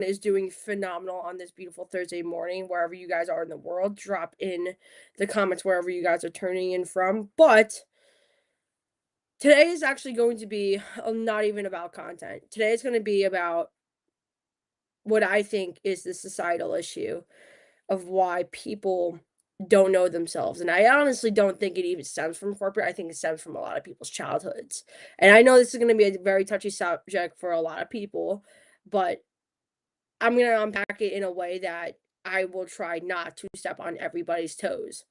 is doing phenomenal on this beautiful Thursday morning, wherever you guys are in the world. Drop in the comments wherever you guys are tuning in from. But today is actually going to be not even about content. Today is going to be about what I think is the societal issue of why people don't know themselves. And I honestly don't think it even stems from corporate. I think it stems from a lot of people's childhoods. And I know this is going to be a very touchy subject for a lot of people, but I'm going to unpack it in a way that I will try not to step on everybody's toes.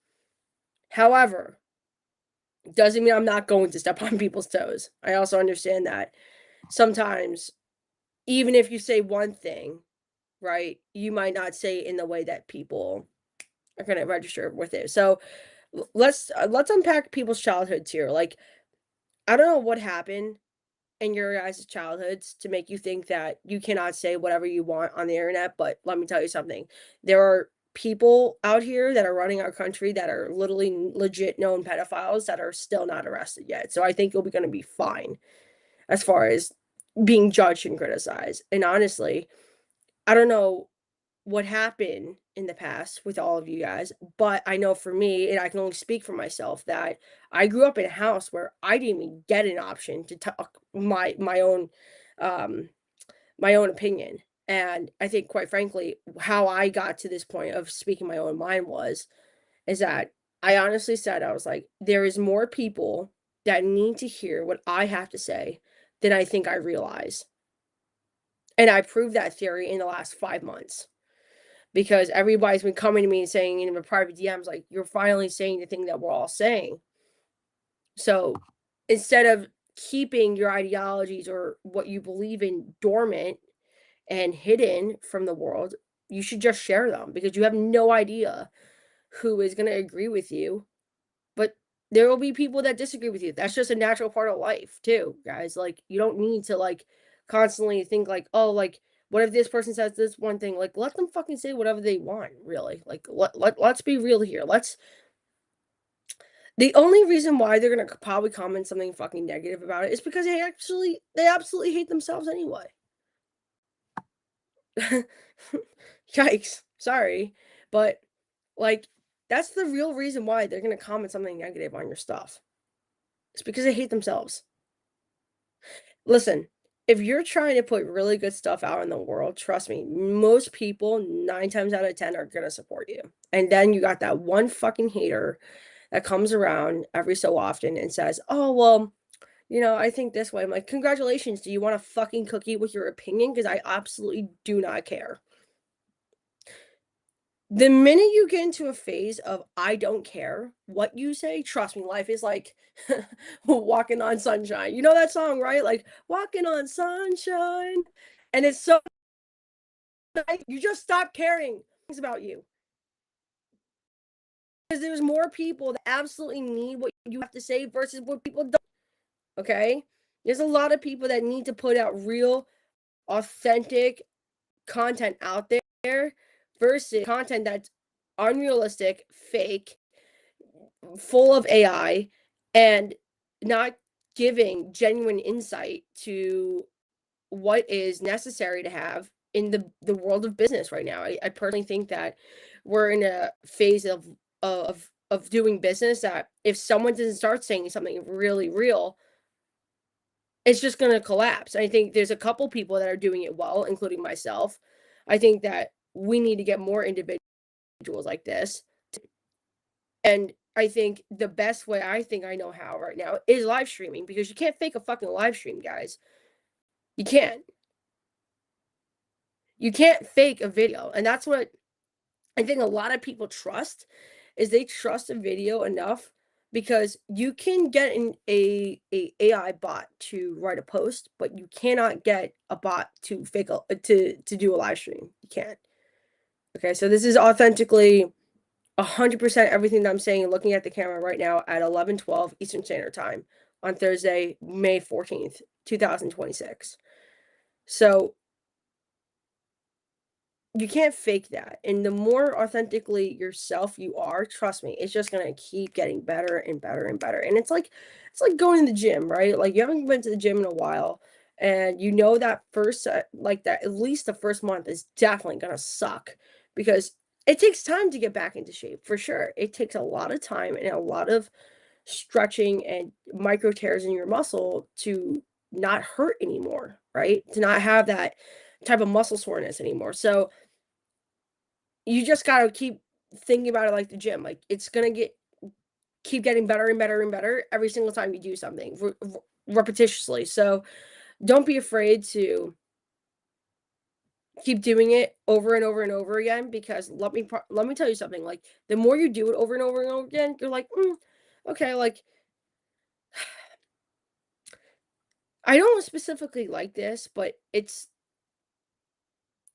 However, doesn't mean I'm not going to step on people's toes. I also understand that sometimes, even if you say one thing, right, you might not say it in the way that people are going to register with it. So let's unpack people's childhoods here. Like, I don't know what happened in your guys' childhoods to make you think that you cannot say whatever you want on the internet, but let me tell you something. There are people out here that are running our country that are literally legit known pedophiles that are still not arrested yet. So I think you'll be going to be fine as far as being judged and criticized. And honestly, I don't know what happened in the past with all of you guys, but I know for me, and I can only speak for myself, that I grew up in a house where I didn't even get an option to talk um my own opinion. And I think, quite frankly, how I got to this point of speaking my own mind is that I honestly said, I was like, there is more people that need to hear what I have to say than I think I realize. And I proved that theory in the last 5 months. Because everybody's been coming to me and saying in the private DMs, like, you're finally saying the thing that we're all saying. So instead of keeping your ideologies or what you believe in dormant and hidden from the world, you should just share them, because you have no idea who is going to agree with you. But there will be people that disagree with you. That's just a natural part of life too, guys. Like, you don't need to like constantly think like, oh, like, what if this person says this one thing? Like, let them fucking say whatever they want, really. Like, let's be real here. The only reason why they're gonna probably comment something fucking negative about it is because they absolutely hate themselves anyway. Yikes. Sorry. But like, that's the real reason why they're gonna comment something negative on your stuff. It's because they hate themselves. Listen, if you're trying to put really good stuff out in the world, trust me, most people 9 times out of 10 are gonna support you. And then you got that one fucking hater that comes around every so often and says, "Oh, well, I think this way." I'm like, "Congratulations. Do you want a fucking cookie with your opinion? Because I absolutely do not care." The minute you get into a phase of I don't care what you say, trust me, life is like walking on sunshine. You know that song, right? Like, walking on sunshine. And it's so nice. You just stop caring things about you. Because there's more people that absolutely need what you have to say versus what people don't. Okay? There's a lot of people that need to put out real, authentic content out there versus content that's unrealistic, fake, full of AI, and not giving genuine insight to what is necessary to have in the world of business right now. I personally think that we're in a phase of doing business that if someone doesn't start saying something really real, it's just going to collapse. I think there's a couple people that are doing it well, including myself. I think that we need to get more individuals like this. And I think the best way I think I know how right now is live streaming, because you can't fake a fucking live stream, guys. You can't. You can't fake a video. And that's what I think a lot of people trust, is they trust a video enough, because you can get a AI bot to write a post, but you cannot get a bot to to do a live stream. You can't. Okay, so this is authentically 100% everything that I'm saying and looking at the camera right now at 11:12 Eastern Standard Time on Thursday, May 14th, 2026. So you can't fake that. And the more authentically yourself you are, trust me, it's just gonna keep getting better and better and better. And it's like going to the gym, right? Like, you haven't been to the gym in a while, And you know that first, like that, at least the first month is definitely gonna suck because it takes time to get back into shape for sure. It takes a lot of time and a lot of stretching and micro tears in your muscle to not hurt anymore, right? To not have that type of muscle soreness anymore. So you just gotta keep thinking about it like the gym. Like it's gonna keep getting better and better and better every single time you do something repetitiously. So don't be afraid to keep doing it over and over and over again because let me tell you something. Like the more you do it over and over and over again, you're like, okay, like I don't specifically like this, but it's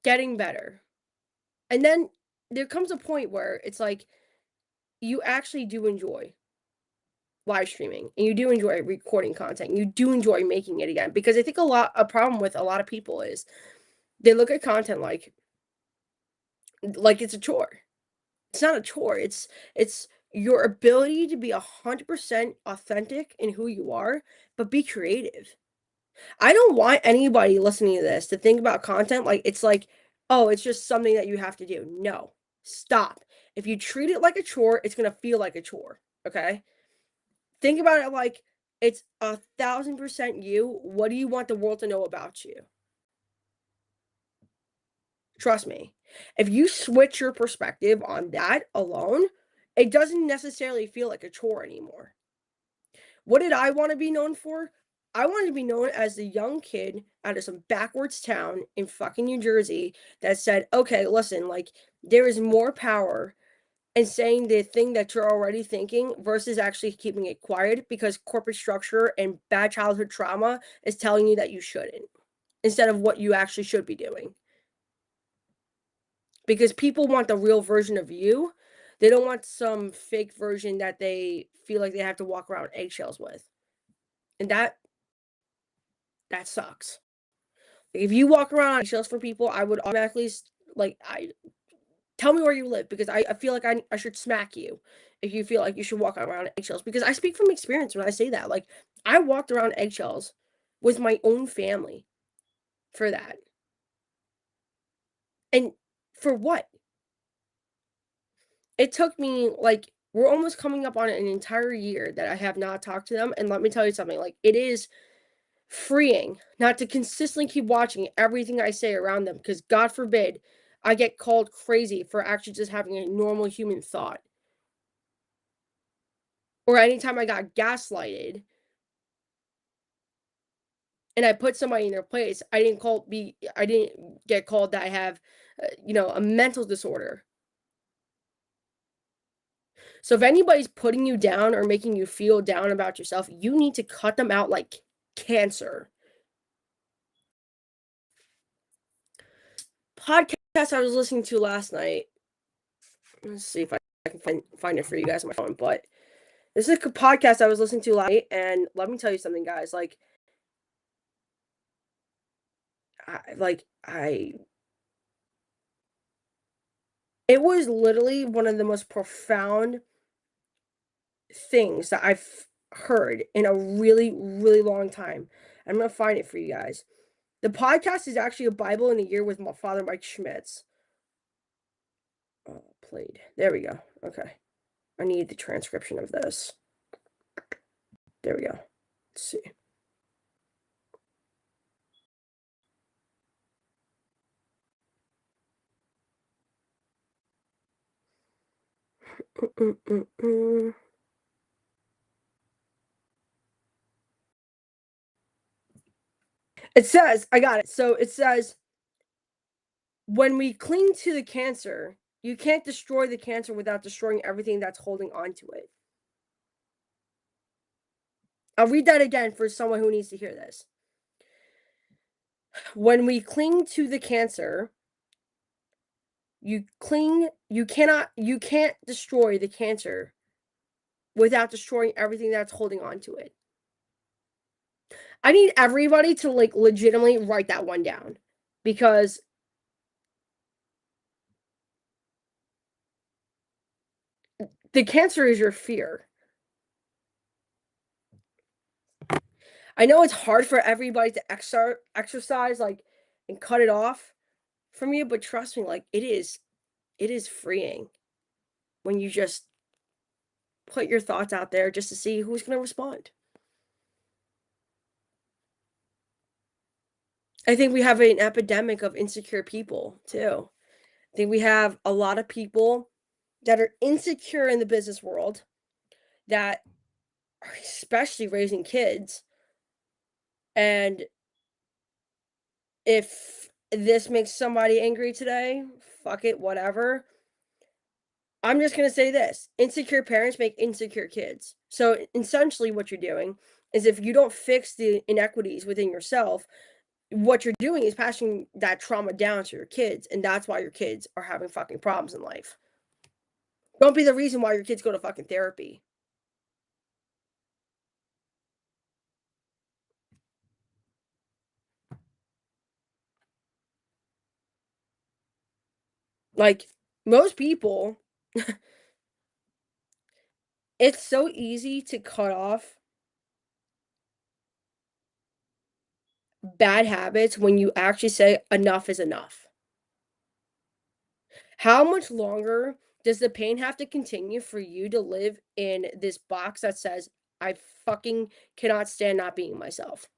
getting better. And then there comes a point where it's like you actually do enjoy live streaming and you do enjoy recording content. You do enjoy making it again because I think a problem with a lot of people is they look at content like it's a chore. It's not a chore. It's your ability to be 100% authentic in who you are, but be creative. I don't want anybody listening to this to think about content like it's like, oh, it's just something that you have to do. No, stop. If you treat it like a chore, it's gonna feel like a chore. Okay. Think about it like it's 1,000% you. What do you want the world to know about you? Trust me. If you switch your perspective on that alone, it doesn't necessarily feel like a chore anymore. What did I want to be known for? I wanted to be known as the young kid out of some backwards town in fucking New Jersey that said, okay, listen, like, there is more power in saying the thing that you're already thinking versus actually keeping it quiet because corporate structure and bad childhood trauma is telling you that you shouldn't instead of what you actually should be doing. Because people want the real version of you. They don't want some fake version that they feel like they have to walk around eggshells with. And that sucks. If you walk around on eggshells for people, I would automatically like I tell me where you live because I feel like I should smack you if you feel like you should walk around eggshells because I speak from experience when I say that. Like I walked around eggshells with my own family for that. And for what? It took me like we're almost coming up on an entire year that I have not talked to them. And let me tell you something, like it is freeing not to consistently keep watching everything I say around them because God forbid I get called crazy for actually just having a normal human thought. Or anytime I got gaslighted and I put somebody in their place, I didn't get called that I have a mental disorder. So if anybody's putting you down or making you feel down about yourself, you need to cut them out like cancer. Podcast I was listening to last night. Let's see if I can find it for you guys on my phone. But this is a podcast I was listening to last night, and let me tell you something, guys. I it was literally one of the most profound things that I've heard in a really, really long time. I'm gonna find it for you guys. The podcast is actually a Bible in a Year with my Father Mike Schmitz. Played. There we go. Okay. I need the transcription of this. There we go. Let's see. It says, I got it. So it says, when we cling to the cancer, you can't destroy the cancer without destroying everything that's holding on to it. I'll read that again for someone who needs to hear this. When we cling to the cancer, you can't destroy the cancer without destroying everything that's holding on to it. I need everybody to like legitimately write that one down because the cancer is your fear. I know it's hard for everybody to exercise, like, and cut it off from you, but trust me, like, it is freeing when you just put your thoughts out there just to see who's gonna respond. I think we have an epidemic of insecure people too. I think we have a lot of people that are insecure in the business world that are especially raising kids. And if this makes somebody angry today, fuck it, whatever. I'm just going to say this: insecure parents make insecure kids. So essentially, what you're doing is if you don't fix the inequities within yourself, what you're doing is passing that trauma down to your kids. And that's why your kids are having fucking problems in life. Don't be the reason why your kids go to fucking therapy. Like, most people, it's so easy to cut off bad habits when you actually say enough is enough. How much longer does the pain have to continue for you to live in this box that says, I fucking cannot stand not being myself?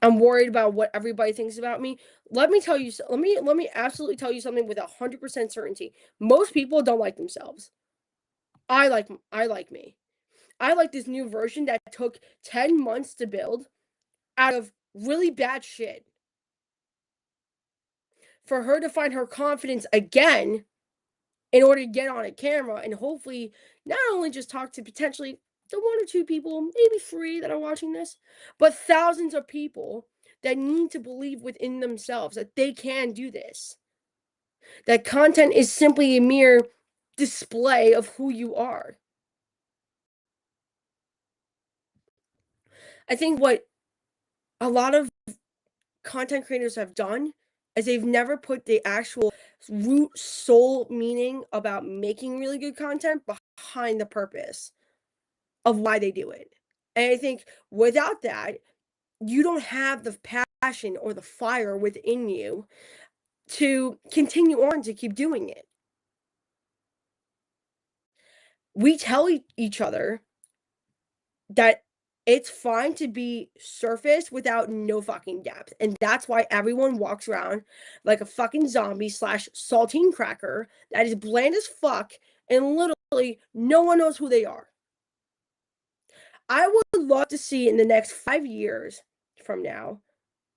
I'm worried about what everybody thinks about me. Let me tell you, let me absolutely tell you something with 100% certainty. Most people don't like themselves. I like me. I like this new version that took 10 months to build out of really bad shit. For her to find her confidence again in order to get on a camera and hopefully not only just talk to potentially the one or two people, maybe three that are watching this, but thousands of people that need to believe within themselves that they can do this. That content is simply a mere display of who you are. I think what a lot of content creators have done is they've never put the actual root soul meaning about making really good content behind the purpose of why they do it. And I think without that, you don't have the passion or the fire within you to continue on to keep doing it. We tell each other that it's fine to be surface without no fucking depth. And that's why everyone walks around like a fucking zombie slash saltine cracker that is bland as fuck and literally no one knows who they are. I would love to see in the next 5 years from now,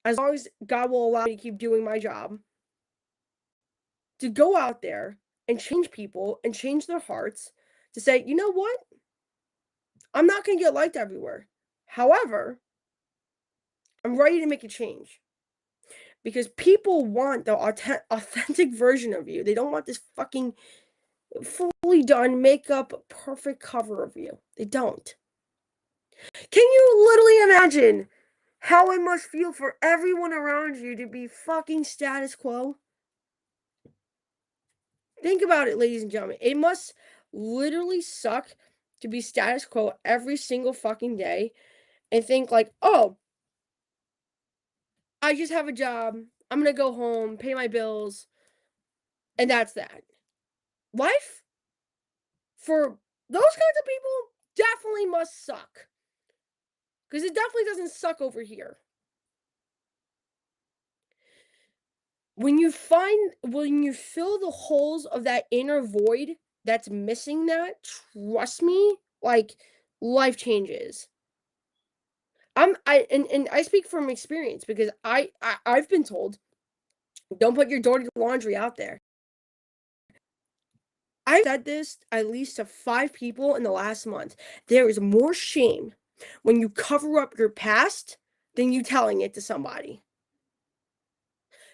as long as God will allow me to keep doing my job, to go out there and change people and change their hearts to say, you know what? I'm not going to get liked everywhere. However, I'm ready to make a change because people want the authentic version of you. They don't want this fucking fully done makeup, perfect cover of you. They don't. Can you literally imagine how it must feel for everyone around you to be fucking status quo? Think about it, ladies and gentlemen. It must literally suck to be status quo every single fucking day and think like, "Oh, I just have a job. I'm gonna go home, pay my bills, and that's that." Life for those kinds of people definitely must suck because it definitely doesn't suck over here. When you fill the holes of that inner void that's missing that, trust me, like life changes. And I speak from experience because I've been told, don't put your dirty laundry out there. I said this at least to 5 people in the last month. There is more shame when you cover up your past than you telling it to somebody.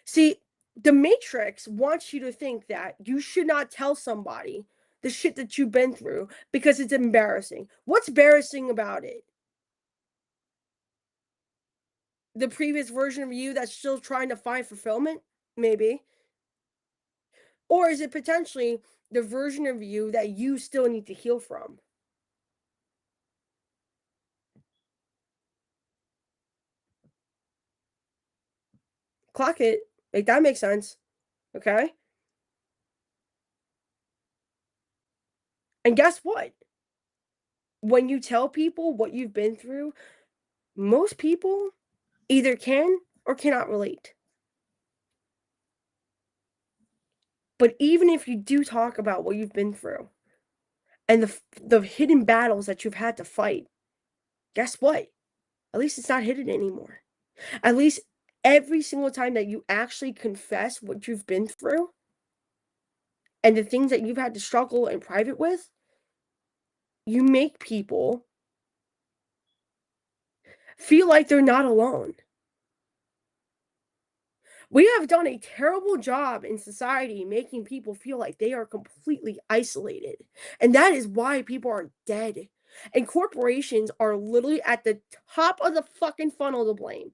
See, the Matrix wants you to think that you should not tell somebody the shit that you've been through because it's embarrassing. What's embarrassing about it? The previous version of you that's still trying to find fulfillment? Maybe. Or is it potentially the version of you that you still need to heal from? Clock it. Like, that makes sense. Okay? And guess what? When you tell people what you've been through, most people either can or cannot relate. But even if you do talk about what you've been through and the hidden battles that you've had to fight, guess what? At least it's not hidden anymore. At least every single time that you actually confess what you've been through and the things that you've had to struggle in private with, you make people feel like they're not alone. We have done a terrible job in society making people feel like they are completely isolated. And that is why people are dead. And corporations are literally at the top of the fucking funnel to blame.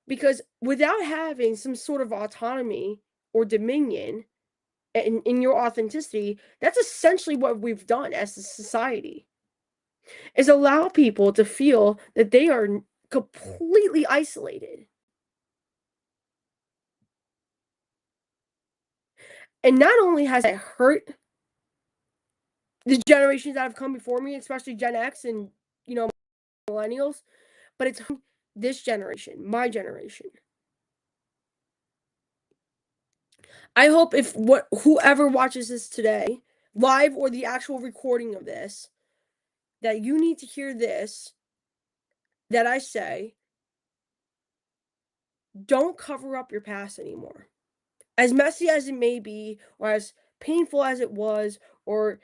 Because without having some sort of autonomy or dominion in your authenticity, that's essentially what we've done as a society. Is allow people to feel that they are completely isolated. And not only has it hurt the generations that have come before me, especially Gen X and, millennials, but it's this generation, my generation. I hope whoever watches this today, live or the actual recording of this, that you need to hear this, that I say, don't cover up your past anymore. As messy as it may be, or as painful as it was, or,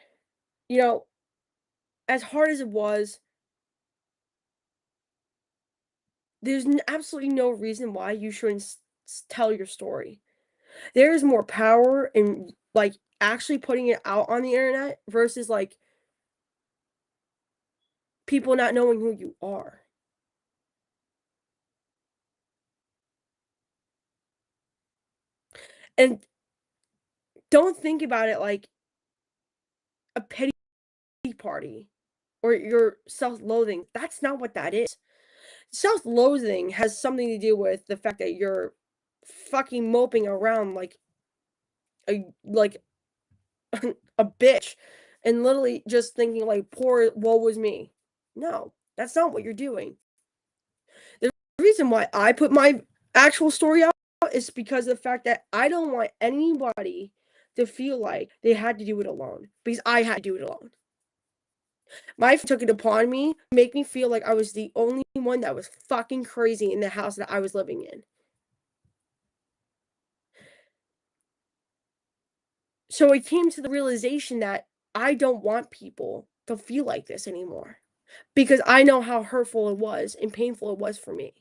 as hard as it was, there's absolutely no reason why you shouldn't tell your story. There is more power in, like, actually putting it out on the internet versus, like, people not knowing who you are. And don't think about it like a pity party or your self-loathing. That's not what that is. Self-loathing has something to do with the fact that you're fucking moping around like a a bitch and literally just thinking like, poor woe was me. No, that's not what you're doing. The reason why I put my actual story out is because of the fact that I don't want anybody to feel like they had to do it alone, because I had to do it alone. My friend took it upon me to make me feel like I was the only one that was fucking crazy in the house that I was living in. So I came to the realization that I don't want people to feel like this anymore, because I know how hurtful it was and painful it was for me.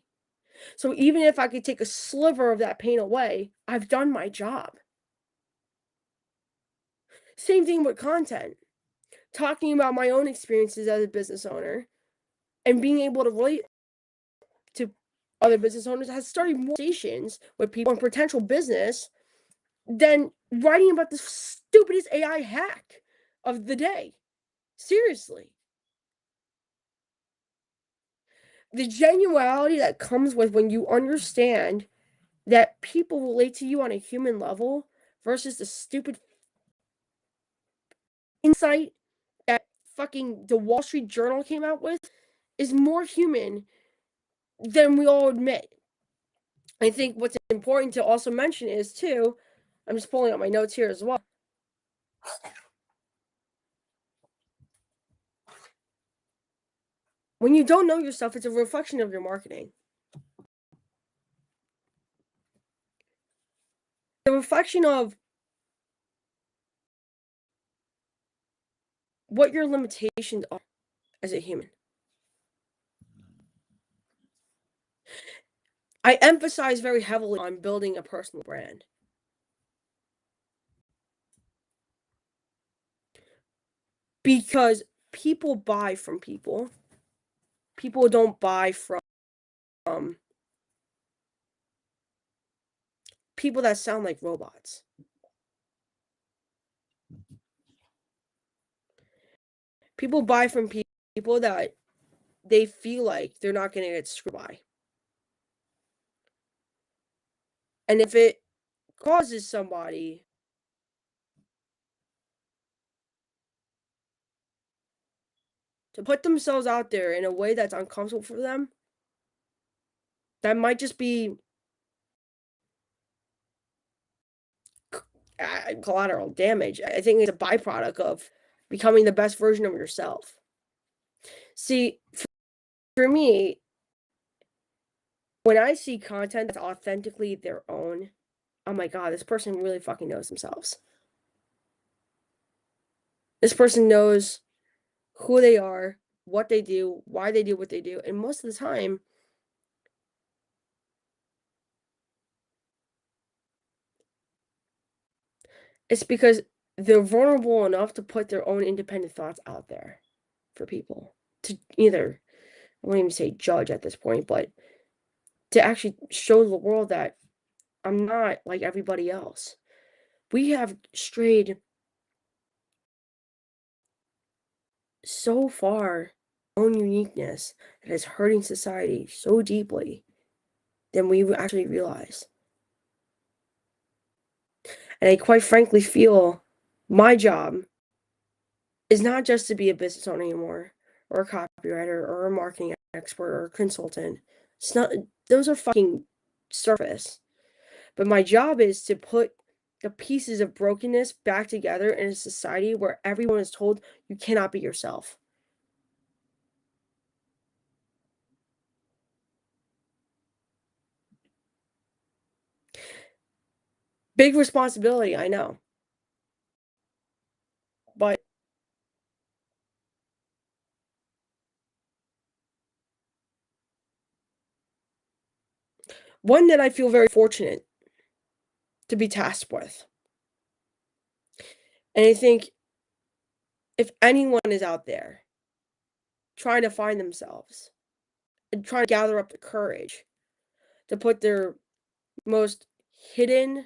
So even if I could take a sliver of that pain away, I've done my job. Same thing with content. Talking about my own experiences as a business owner and being able to relate to other business owners has started more conversations with people in potential business than writing about the stupidest AI hack of the day. Seriously. The genuality that comes with when you understand that people relate to you on a human level versus the stupid insight that fucking the Wall Street Journal came out with is more human than we all admit. I think what's important to also mention is, too, I'm just pulling up my notes here as well. When you don't know yourself, it's a reflection of your marketing. A reflection of what your limitations are as a human. I emphasize very heavily on building a personal brand. Because people buy from people. People don't buy from people that sound like robots. People buy from people that they feel like they're not going to get screwed by. And if it causes somebody to put themselves out there in a way that's uncomfortable for them, that might just be collateral damage. I think it's a byproduct of becoming the best version of yourself. See, for me, when I see content that's authentically their own, oh my God, this person really fucking knows themselves. This person knows who they are, what they do, why they do what they do. And most of the time, it's because they're vulnerable enough to put their own independent thoughts out there for people to either, I won't even say judge at this point, but to actually show the world that I'm not like everybody else. We have strayed so far our own uniqueness that is hurting society so deeply than we actually realize. And I quite frankly feel my job is not just to be a business owner anymore, or a copywriter, or a marketing expert, or a consultant. It's not, those are fucking surface. But my job is to put the pieces of brokenness back together in a society where everyone is told you cannot be yourself. Big responsibility, I know. But one that I feel very fortunate to be tasked with. And I think if anyone is out there trying to find themselves and trying to gather up the courage to put their most hidden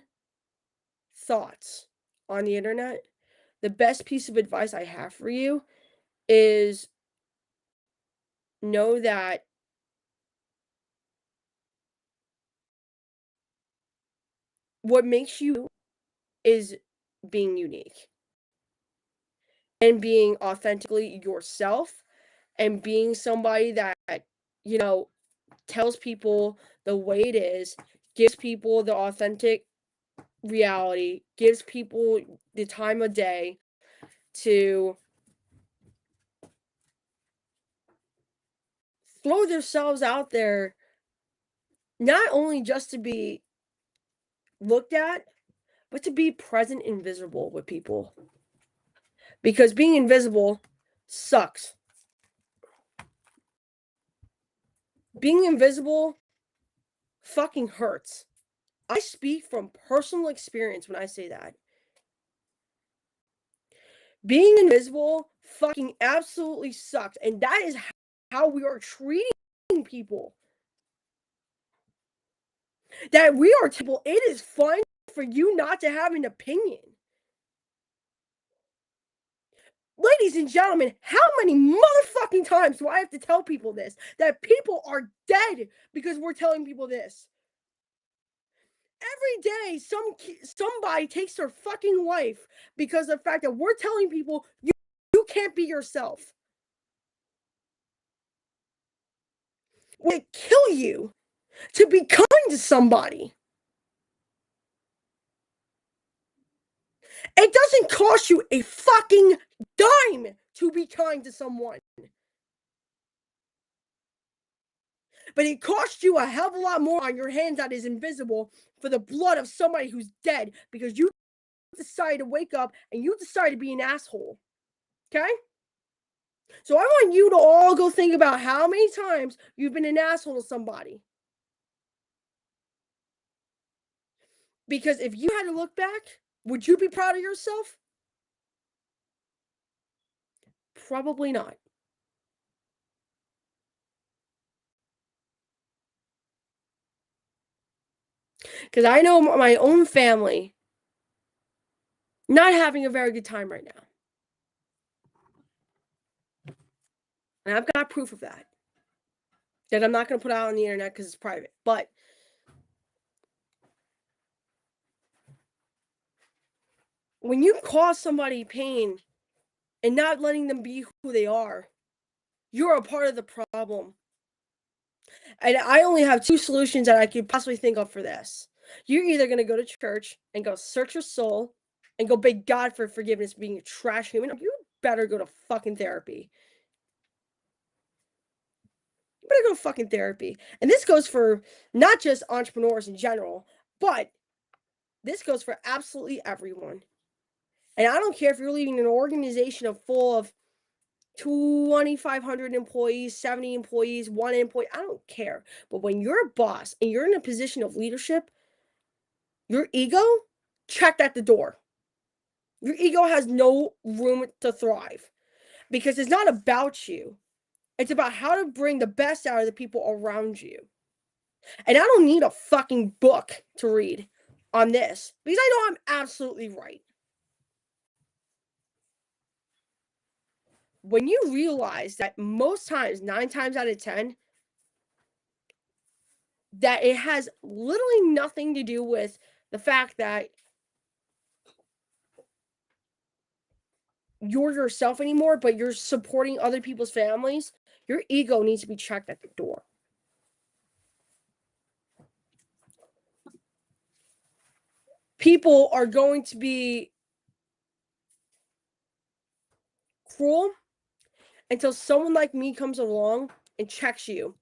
thoughts on the internet, the best piece of advice I have for you is know that what makes you is being unique and being authentically yourself and being somebody that, you know, tells people the way it is, gives people the authentic reality, gives people the time of day to throw themselves out there, not only just to be looked at, but to be present and visible with people. Because being invisible sucks. Being invisible fucking hurts. I speak from personal experience when I say that. Being invisible fucking absolutely sucks. And that is how we are treating people. That we are people, it is fine for you not to have an opinion. Ladies and gentlemen, how many motherfucking times do I have to tell people this? That people are dead because we're telling people this. Every day, somebody takes their fucking life because of the fact that we're telling people you can't be yourself. Will kill you to be kind to somebody. It doesn't cost you a fucking dime to be kind to someone. But it costs you a hell of a lot more on your hands that is invisible for the blood of somebody who's dead because you decide to wake up and you decide to be an asshole. Okay? So I want you to all go think about how many times you've been an asshole to somebody. Because if you had to look back, would you be proud of yourself? Probably not. Because I know my own family not having a very good time right now. And I've got proof of that. That I'm not going to put out on the internet because it's private. But When you cause somebody pain and not letting them be who they are, you're a part of the problem. And I only have two solutions that I could possibly think of for this. You're either going to go to church and go search your soul and go beg God for forgiveness for being a trash human, or you better go to fucking therapy. You better go to fucking therapy. And this goes for not just entrepreneurs in general, but this goes for absolutely everyone. And I don't care if you're leading an organization full of 2,500 employees, 70 employees, one employee, I don't care. But when you're a boss and you're in a position of leadership, your ego, checked at the door. Your ego has no room to thrive because it's not about you. It's about how to bring the best out of the people around you. And I don't need a fucking book to read on this because I know I'm absolutely right. When you realize that most times, 9 times out of 10, that it has literally nothing to do with the fact that you're yourself anymore, but you're supporting other people's families, your ego needs to be checked at the door. People are going to be cruel until someone like me comes along and checks you.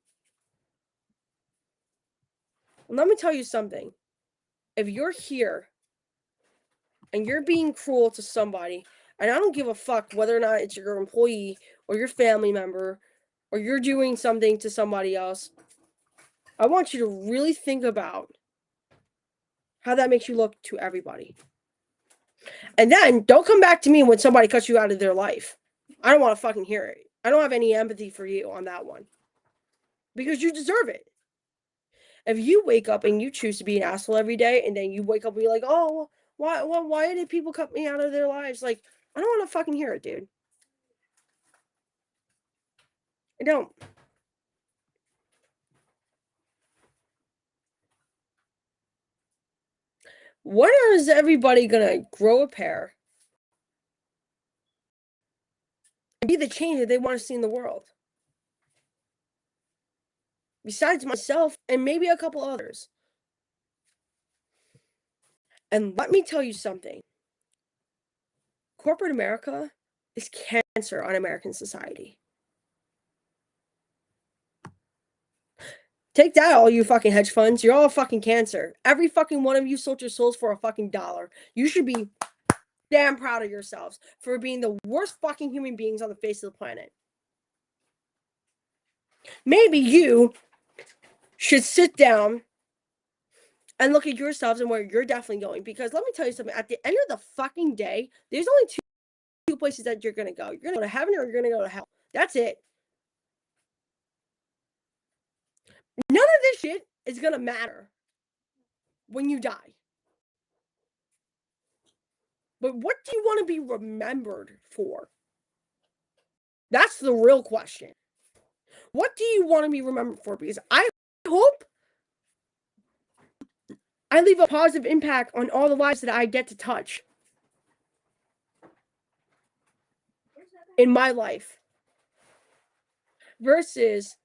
And let me tell you something. If you're here and you're being cruel to somebody, and I don't give a fuck whether or not it's your employee or your family member or you're doing something to somebody else, I want you to really think about how that makes you look to everybody. And then don't come back to me when somebody cuts you out of their life. I don't want to fucking hear it. I don't have any empathy for you on that one. Because you deserve it. If you wake up and you choose to be an asshole every day, and then you wake up and you're like, oh, why did people cut me out of their lives? Like, I don't want to fucking hear it, dude. I don't. When is everybody gonna grow a pair and be the change that they want to see in the world? Besides myself and maybe a couple others. And let me tell you something. Corporate America is cancer on American society. Take that, all you fucking hedge funds. You're all a fucking cancer. Every fucking one of you sold your souls for a fucking dollar. You should be damn proud of yourselves for being the worst fucking human beings on the face of the planet. Maybe you should sit down and look at yourselves and where you're definitely going. Because let me tell you something. At the end of the fucking day, there's only two places that you're going to go. You're going to go to heaven or you're going to go to hell. That's it. None of this shit is going to matter when you die. But what do you want to be remembered for? That's the real question. What do you want to be remembered for? Because I hope I leave a positive impact on all the lives that I get to touch in my life. Versus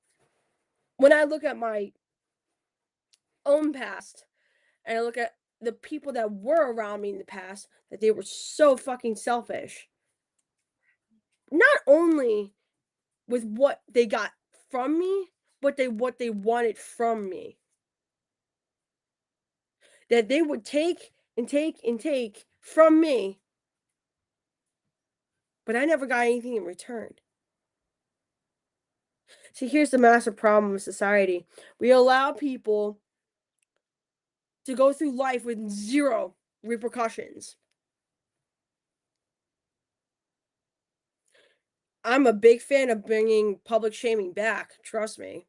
when I look at my own past and I look at the people that were around me in the past, that they were so fucking selfish. Not only with what they got from me, but what they wanted from me. That they would take and take and take from me, but I never got anything in return. See, here's the massive problem with society. We allow people to go through life with zero repercussions. I'm a big fan of bringing public shaming back, trust me.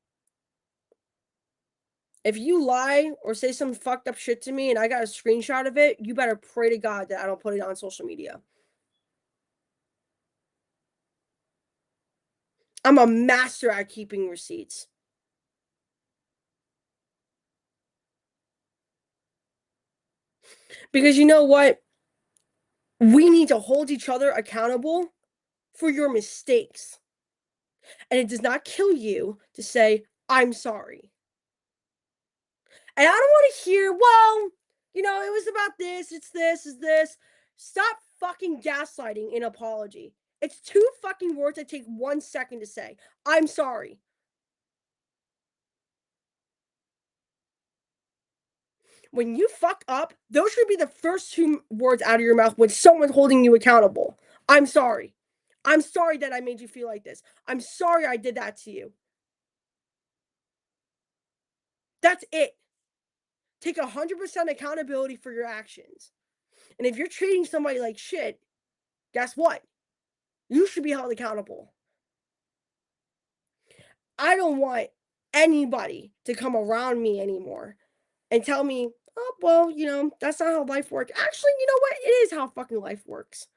If you lie or say some fucked up shit to me and I got a screenshot of it, you better pray to God that I don't put it on social media. I'm a master at keeping receipts. Because you know what? We need to hold each other accountable for your mistakes. And it does not kill you to say, "I'm sorry." And I don't wanna hear, "Well, it was about this, it's this, it's this." Stop fucking gaslighting an apology. It's 2 fucking words that take 1 second to say, "I'm sorry." When you fuck up, those should be the first 2 words out of your mouth when someone's holding you accountable. "I'm sorry. I'm sorry that I made you feel like this. I'm sorry I did that to you." That's it. Take 100% accountability for your actions. And if you're treating somebody like shit, guess what? You should be held accountable. I don't want anybody to come around me anymore and tell me, "Oh, well, that's not how life works." Actually, you know what? It is how fucking life works.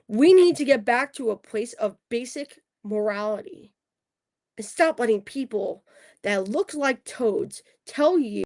We need to get back to a place of basic morality and stop letting people that look like toads tell you